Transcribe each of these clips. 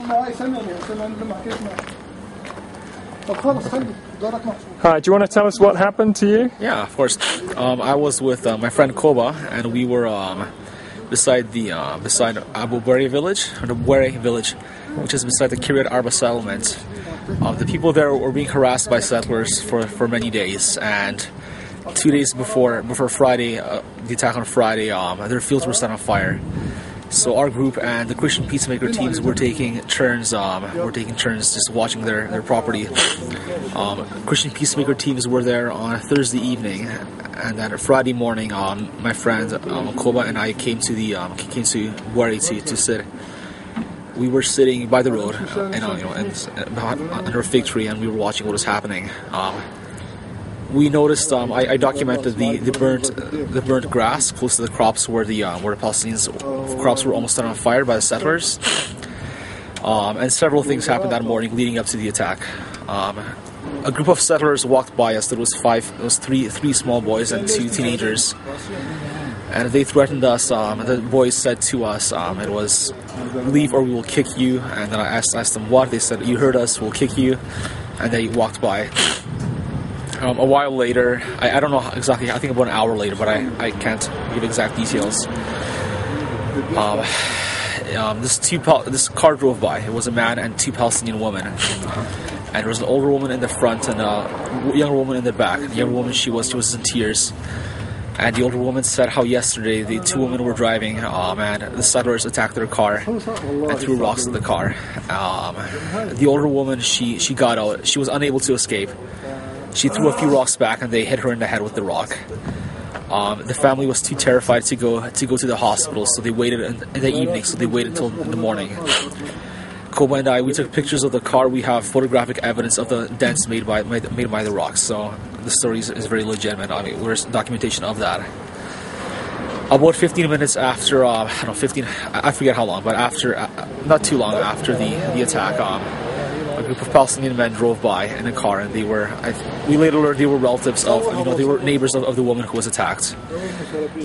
Hi, do you want to tell us what happened to you? Yeah, of course. I was with my friend Coba, and we were beside Abu Bari village, or the Bari village, which is beside the Kiryat Arba settlement. The people there were being harassed by settlers for many days, and 2 days before Friday, the attack on Friday, their fields were set on fire. So our group and the Christian peacemaker teams were taking turns. Just watching their property. Christian peacemaker teams were there on a Thursday evening, and then Friday morning, my friend Coba and I came to Wari to sit. We were sitting by the road, under a fig tree, and we were watching what was happening. We noticed. I documented the burnt grass close to the crops where the Palestinians' crops were almost set on fire by the settlers. And several things happened that morning leading up to the attack. A group of settlers walked by us. There was three small boys and 2 teenagers, and they threatened us. The boys said to us, "It was leave or we will kick you." And then I asked them what. They said, "You heard us. We'll kick you." And they walked by. A while later, I don't know exactly, I think about an hour later, but I can't give exact details. This car drove by. It was a man and 2 Palestinian women. And there was an older woman in the front and a younger woman in the back. The younger woman, she was in tears. And the older woman said how yesterday the 2 women were driving, and the settlers attacked their car and threw rocks at the car. The older woman, she got out. She was unable to escape. She threw a few rocks back, and they hit her in the head with the rock. The family was too terrified to go to the hospital, so they waited in the evening. So they waited until in the morning. Coba and I, we took pictures of the car. We have photographic evidence of the dents made by the rocks. So the story is very legitimate. I mean, there's documentation of that. About 15 minutes after, I forget how long, but after, not too long after the attack, a group of Palestinian men drove by in a car, and we later learned they were relatives of, they were neighbors of the woman who was attacked,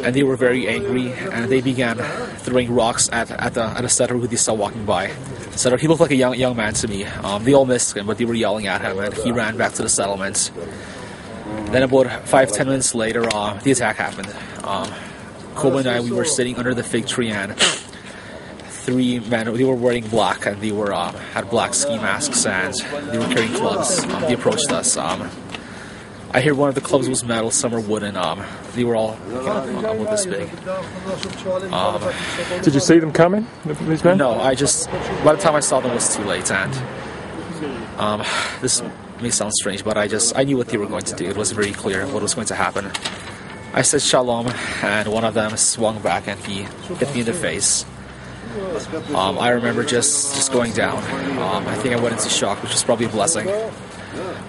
and they were very angry, and they began throwing rocks at a settler who they saw walking by. So he looked like a young man to me. They all missed him, but they were yelling at him, and he ran back to the settlement. Then about 5-10 minutes later, the attack happened. Coba and I, we were sitting under the fig tree, and 3 men, they were wearing black, and they were had black ski masks, and they were carrying clubs. They approached us. I hear one of the clubs was metal, some were wooden. They were all about this big. Did you see them coming, these men? No, by the time I saw them, it was too late, and this may sound strange, but I knew what they were going to do. It was very clear what was going to happen. I said shalom, and one of them swung back, and he hit me in the face. I remember just going down. I think I went into shock, which was probably a blessing.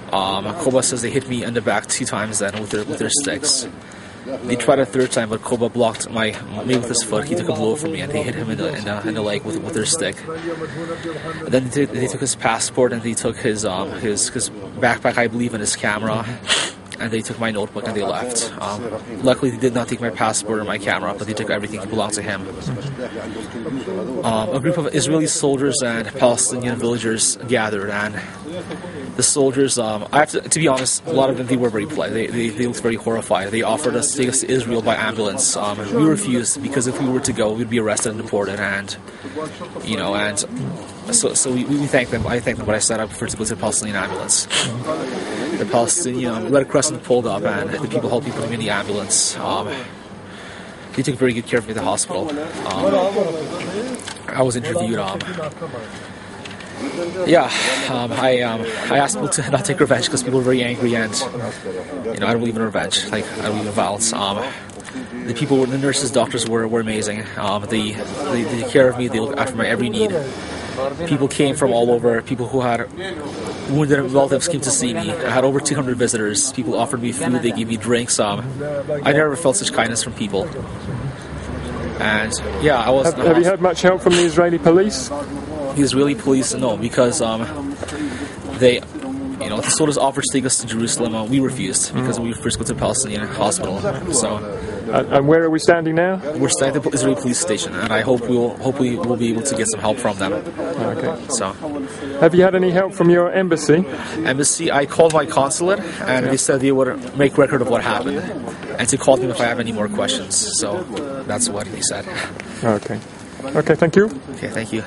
Coba says they hit me in the back 2 times then with their sticks. They tried a 3rd time, but Coba blocked me with his foot. He took a blow from me, and they hit him in the leg with their stick. And then they took his passport, and they took his backpack, I believe, and his camera. And they took my notebook and they left. Luckily, they did not take my passport or my camera, but they took everything that belonged to him. A group of Israeli soldiers and Palestinian villagers gathered, and the soldiers, I have to be honest, a lot of them, they were very polite. They looked very horrified. They offered us to take us to Israel by ambulance. We refused, because if we were to go, we'd be arrested and deported, and so we thanked them. I thanked them, but I said I prefer to go to the Palestinian ambulance. The Palestinian Red Crescent pulled up, and the people helped me put him in the ambulance. They took very good care of me at the hospital. I was interviewed. I asked people to not take revenge because people were very angry, and I don't believe in revenge. I don't believe in violence. The people, the nurses, doctors were amazing. They took care of me. They looked after my every need. People came from all over. People who had wounded relatives came to see me. I had over 200 visitors. People offered me food. They gave me drinks. I never felt such kindness from people. And I was. Have you had much help from the Israeli police? The Israeli police, no, because they You know, the soldiers offered to take us to Jerusalem. We refused because we first go to a Palestinian hospital. So, And where are we standing now? we're staying at the Israeli police station, and I hope hopefully we'll be able to get some help from them. Okay. So, Have you had any help from your embassy? I called my consulate, and they said they would make record of what happened, and to call me if I have any more questions. So, that's what he said. Okay. Okay, thank you. Okay, thank you.